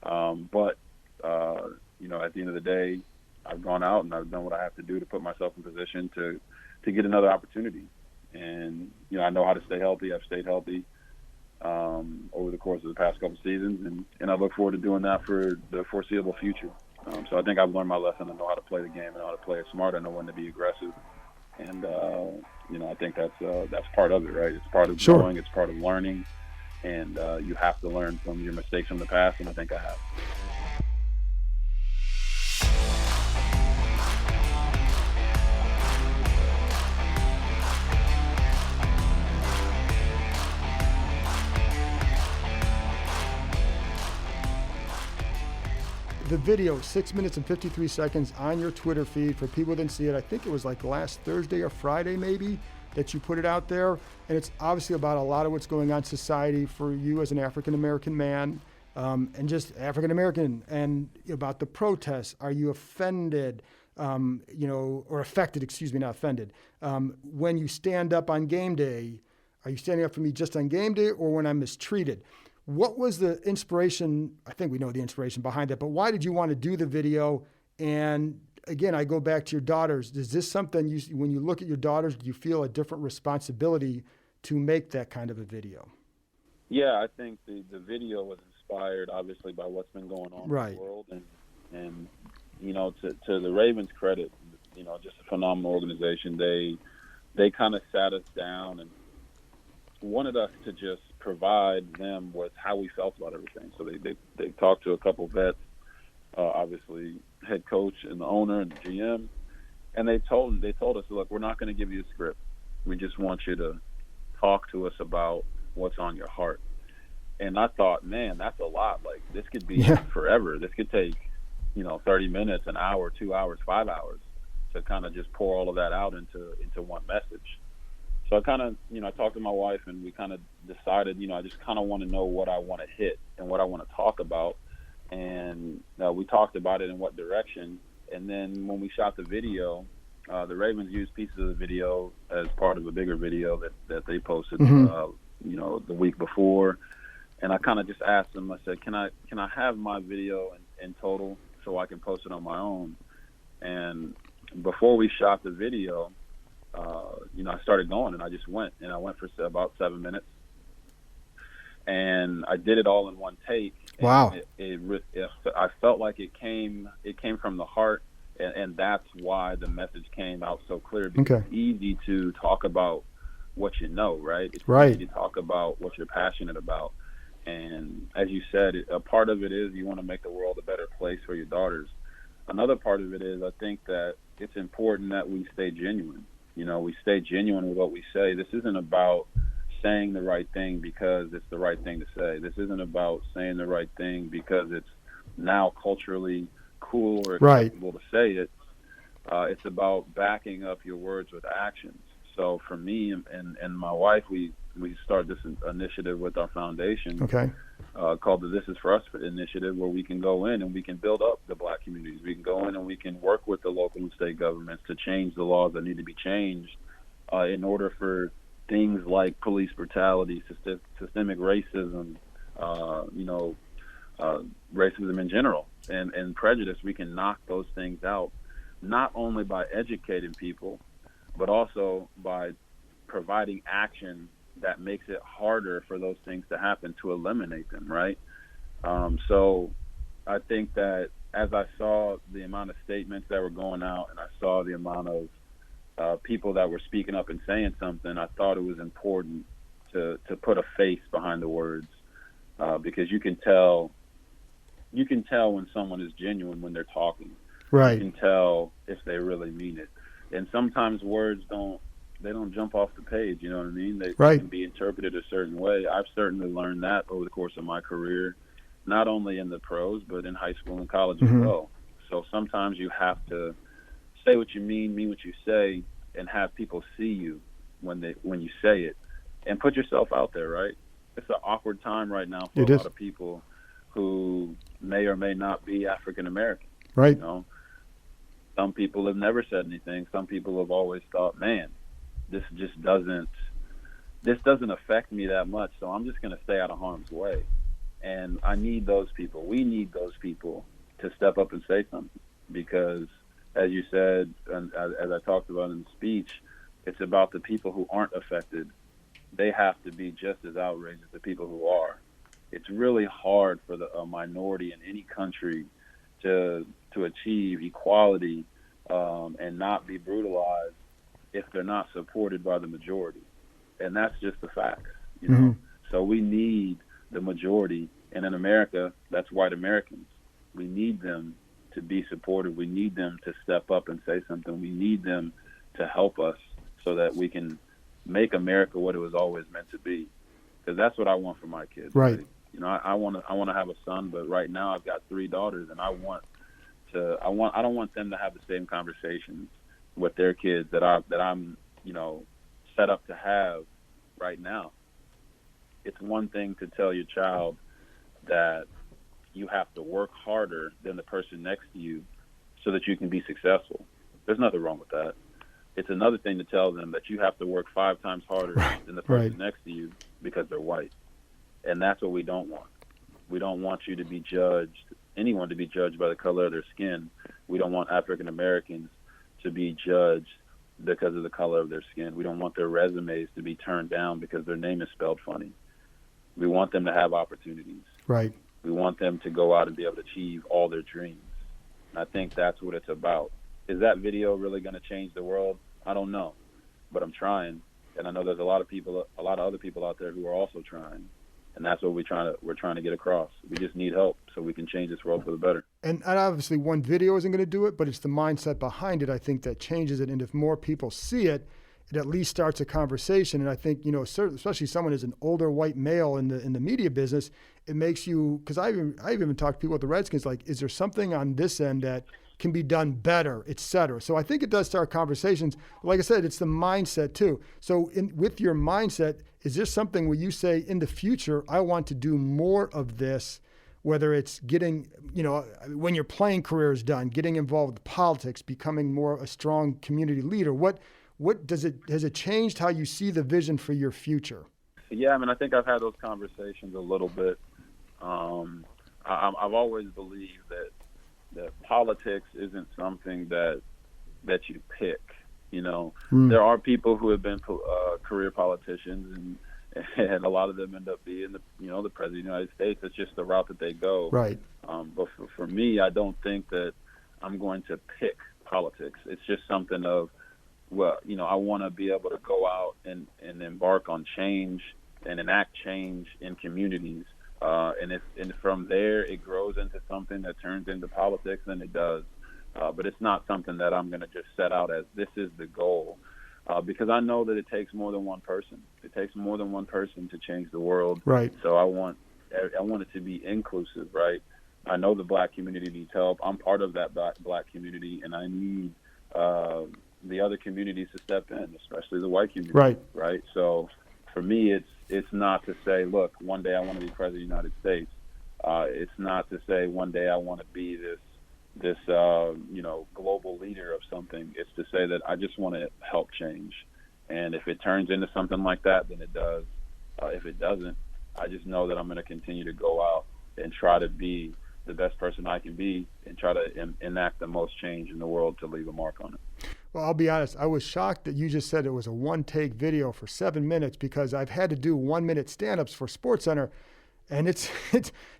But at the end of the day, I've gone out and I've done what I have to do to put myself in position to get another opportunity. And, I know how to stay healthy. I've stayed healthy over the course of the past couple seasons, and I look forward to doing that for the foreseeable future. So I think I've learned my lesson. I know how to play the game. I know how to play it smart. I know when to be aggressive. And, I think that's part of it, right? It's part of growing. It's part of learning. And you have to learn from your mistakes from the past, and I think I have. The video, 6 minutes and 53 seconds on your Twitter feed. For people who didn't see it, I think it was like last Thursday or Friday maybe. that you put it out there. And it's obviously about a lot of what's going on in society for you as an African-American man, and just African-American, and about the protests. Are you offended, or affected, excuse me, not offended, when you stand up on game day? Are you standing up for me just on game day or when I'm mistreated? What was the inspiration? I think we know the inspiration behind it, but why did you want to do the video? And again, I go back to your daughters. Is this something when you look at your daughters, do you feel a different responsibility to make that kind of a video? Yeah, I think the video was inspired, obviously, by what's been going on Right. in the world. And to the Ravens' credit, just a phenomenal organization. They kind of sat us down and wanted us to just provide them with how we felt about everything. So they talked to a couple vets, obviously head coach and the owner and the GM, and they told us, look, we're not going to give you a script. We just want you to talk to us about what's on your heart. And I thought, man, that's a lot. Like, this could be forever. This could take 30 minutes, an hour, 2 hours, 5 hours to kind of just pour all of that out into one message. So I kind of, I talked to my wife, and we kind of decided, I just kind of want to know what I want to hit and what I want to talk about. And we talked about it in what direction. And then when we shot the video, the Ravens used pieces of the video as part of a bigger video that they posted, the week before. And I kind of just asked them, I said, can I have my video in total so I can post it on my own? And before we shot the video, I started going, and I just went, and I went for about 7 minutes, and I did it all in one take. Wow! I felt like it came from the heart, and that's why the message came out so clear. Because It's easy to talk about what you know, right? It's easy to talk about what you're passionate about, and as you said, a part of it is you want to make the world a better place for your daughters. Another part of it is I think that it's important that we stay genuine. We stay genuine with what we say. This isn't about saying the right thing because it's the right thing to say. This isn't about saying the right thing because it's now culturally cool or acceptable to say it. It's about backing up your words with actions. So for me and my wife, we started this initiative with our foundation called the This Is For Us initiative, where we can go in and we can build up the Black communities. We can go in and we can work with the local and state governments to change the laws that need to be changed in order for things like police brutality, systemic racism, racism in general, and prejudice. We can knock those things out, not only by educating people, but also by providing action that makes it harder for those things to happen, to eliminate them, right? So I think that as I saw the amount of statements that were going out, and I saw the amount of people that were speaking up and saying something, I thought it was important to put a face behind the words, because you can tell when someone is genuine when they're talking. Right. You can tell if they really mean it. And sometimes words don't jump off the page, you know what I mean? They can be interpreted a certain way. I've certainly learned that over the course of my career, not only in the pros, but in high school and college as well. So sometimes you have to say what you mean what you say, and have people see you when you say it, and put yourself out there, right? It's an awkward time right now for a lot of people who may or may not be African American. Right. Some people have never said anything. Some people have always thought, man, this doesn't affect me that much, so I'm just going to stay out of harm's way. And I need those people. We need those people to step up and say something, because as you said, and as I talked about in the speech, it's about the people who aren't affected. They have to be just as outraged as the people who are. It's really hard for a minority in any country to achieve equality and not be brutalized if they're not supported by the majority. And that's just the facts, So we need the majority, and in America, that's white Americans. We need them to be supported. We need them to step up and say something. We need them to help us so that we can make America what it was always meant to be. Because that's what I want for my kids. Right. I want to have a son, but right now I've got 3 daughters, and I don't want them to have the same conversations with their kids that I'm set up to have right now. It's one thing to tell your child that you have to work harder than the person next to you so that you can be successful. There's nothing wrong with that. It's another thing to tell them that you have to work 5 times harder than the person next to you because they're white. And that's what we don't want. We don't want you to be judged, anyone to be judged by the color of their skin. We don't want African Americans to be judged because of the color of their skin. We don't want their resumes to be turned down because their name is spelled funny. We want them to have opportunities. Right. We want them to go out and be able to achieve all their dreams. And I think that's what it's about. Is that video really going to change the world? I don't know, but I'm trying, and I know there's a lot of other people out there who are also trying, and that's what we're trying to get across. We just need help so we can change this world for the better. And obviously, one video isn't going to do it, but it's the mindset behind it, I think, that changes it. And if more people see it, it at least starts a conversation. And I think, especially someone as an older white male in the media business, it makes you, because I've even talked to people at the Redskins, like, is there something on this end that can be done better, et cetera. So I think it does start conversations. Like I said, it's the mindset too. So with your mindset, is there something where you say in the future, I want to do more of this, whether it's getting, when your playing career is done, getting involved with politics, becoming more a strong community leader? What has it changed how you see the vision for your future? Yeah, I mean, I think I've had those conversations a little bit. I've always believed that politics isn't something that you pick. There are people who have been career politicians, and a lot of them end up being the president of the United States. It's just the route that they go. Right. But for me, I don't think that I'm going to pick politics. It's just something of, I want to be able to go out and embark on change and enact change in communities. And from there, it grows into something that turns into politics, and it does. But it's not something that I'm going to just set out as this is the goal, because I know that it takes more than one person. It takes more than one person to change the world. Right. So I want it to be inclusive, right? I know the black community needs help. I'm part of that black community, and I need the other communities to step in, especially the white community. Right. Right. So for me, it's not to say, look, one day I want to be president of the United States. It's not to say one day I want to be this global leader of something. It's to say that I just want to help change. And if it turns into something like that, then it does. If it doesn't, I just know that I'm going to continue to go out and try to be the best person I can be and try to enact the most change in the world to leave a mark on it. Well, I'll be honest. I was shocked that you just said it was a one-take video for 7 minutes, because I've had to do 1-minute stand-ups for SportsCenter, and it's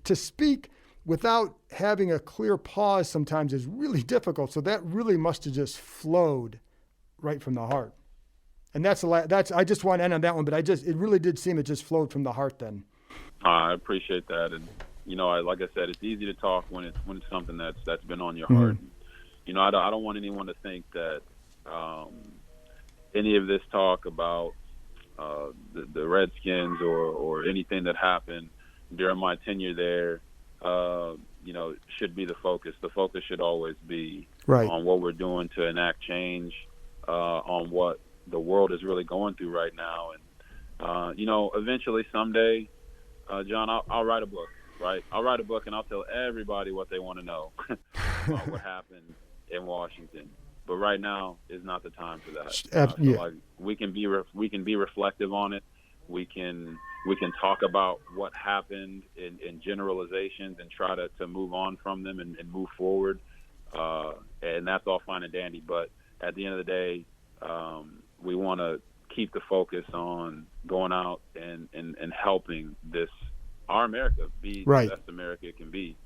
to speak without having a clear pause sometimes is really difficult. So that really must have just flowed right from the heart. And that's I just want to end on that one, but it really did seem it just flowed from the heart then. I appreciate that, and like I said, it's easy to talk when it's something that's been on your heart. I don't want anyone to think that any of this talk about the Redskins or anything that happened during my tenure there, should be the focus. The focus should always be on what we're doing to enact change, on what the world is really going through right now. And, eventually someday, John, I'll write a book, right? I'll write a book and I'll tell everybody what they want to know about what happened in Washington. But right now is not the time for that. We can be reflective on it. We can talk about what happened in generalizations and try to move on from them and move forward. And that's all fine and dandy. But at the end of the day, we want to keep the focus on going out and helping our America be the best America it can be,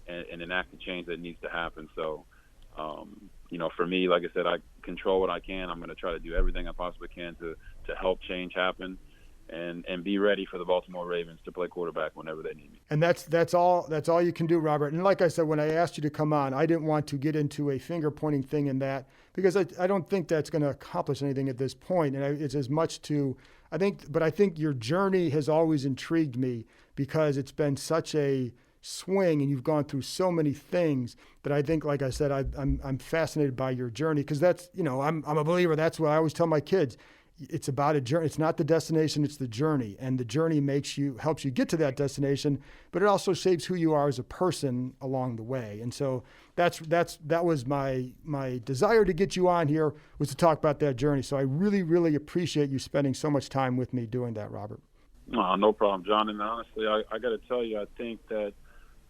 and enact the change that needs to happen. So, for me, like I said, I control what I can. I'm going to try to do everything I possibly can to help change happen, and be ready for the Baltimore Ravens to play quarterback whenever they need me. And that's all you can do, Robert. And like I said, when I asked you to come on, I didn't want to get into a finger pointing thing in that, because I don't think that's going to accomplish anything at this point. And it's as much I think your journey has always intrigued me, because it's been such a swing and you've gone through so many things that I think, like I said, I'm fascinated by your journey, because that's, I'm a believer. That's what I always tell my kids. it's about a journey. It's not the destination, it's the journey. And the journey helps you get to that destination, but it also shapes who you are as a person along the way. And so that was my desire to get you on here, was to talk about that journey. So I really, really appreciate you spending so much time with me doing that, Robert. No problem, John. And honestly, I got to tell you, I think that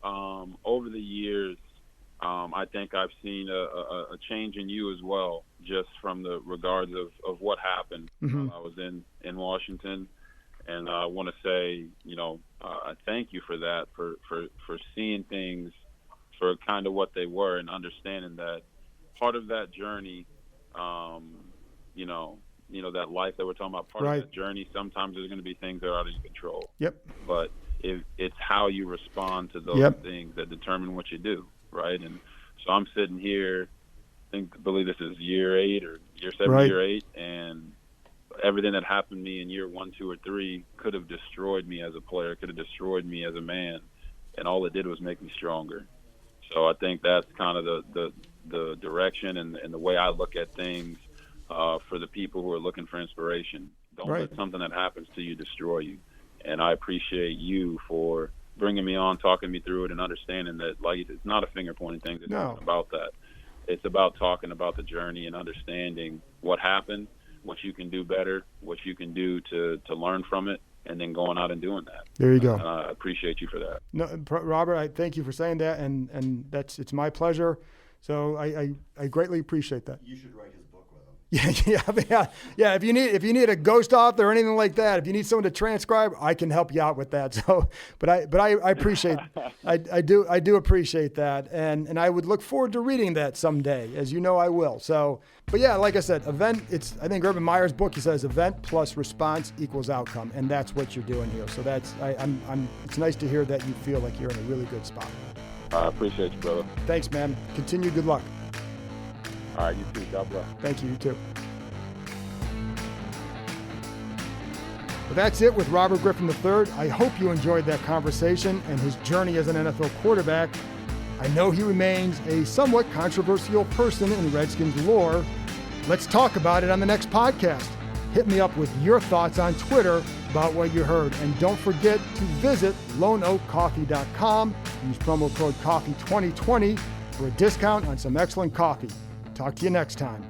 over the years, I think I've seen a change in you as well, just from the regards of what happened while I was in Washington. And I want to say, I thank you for that, for seeing things for kind of what they were, and understanding that part of that journey, that life that we're talking about, part of that journey, sometimes there's going to be things that are out of your control. Yep. But it's how you respond to those things that determine what you do, right? And so I'm sitting here, I believe this is year 8 or year 7, year 8, and everything that happened to me in year 1, 2, or 3 could have destroyed me as a player, could have destroyed me as a man, and all it did was make me stronger. So I think that's kind of the direction and the way I look at things for the people who are looking for inspiration. Don't let something that happens to you destroy you. And I appreciate you for bringing me on, talking me through it, and understanding that, like, it's not a finger-pointing thing. It's not about that. It's about talking about the journey and understanding what happened, what you can do better, what you can do to learn from it, and then going out and doing that. There you go. I appreciate you for that. No, Robert, I thank you for saying that, and it's my pleasure. So I greatly appreciate that. You should write his book with him. Yeah. If you need a ghost author or anything like that, if you need someone to transcribe, I can help you out with that. So, but I appreciate, I do appreciate that, and I would look forward to reading that someday, as you know I will. So, but yeah, like I said, I think Urban Meyer's book, he says event plus response equals outcome, and that's what you're doing here. So it's nice to hear that you feel like you're in a really good spot. I appreciate you, brother. Thanks, man. Continue. Good luck. All right, you too. God bless. Thank you. You too. Well, that's it with Robert Griffin III. I hope you enjoyed that conversation and his journey as an NFL quarterback. I know he remains a somewhat controversial person in Redskins lore. Let's talk about it on the next podcast. Hit me up with your thoughts on Twitter about what you heard. And don't forget to visit loneoakcoffee.com. Use promo code COFFEE2020 for a discount on some excellent coffee. Talk to you next time.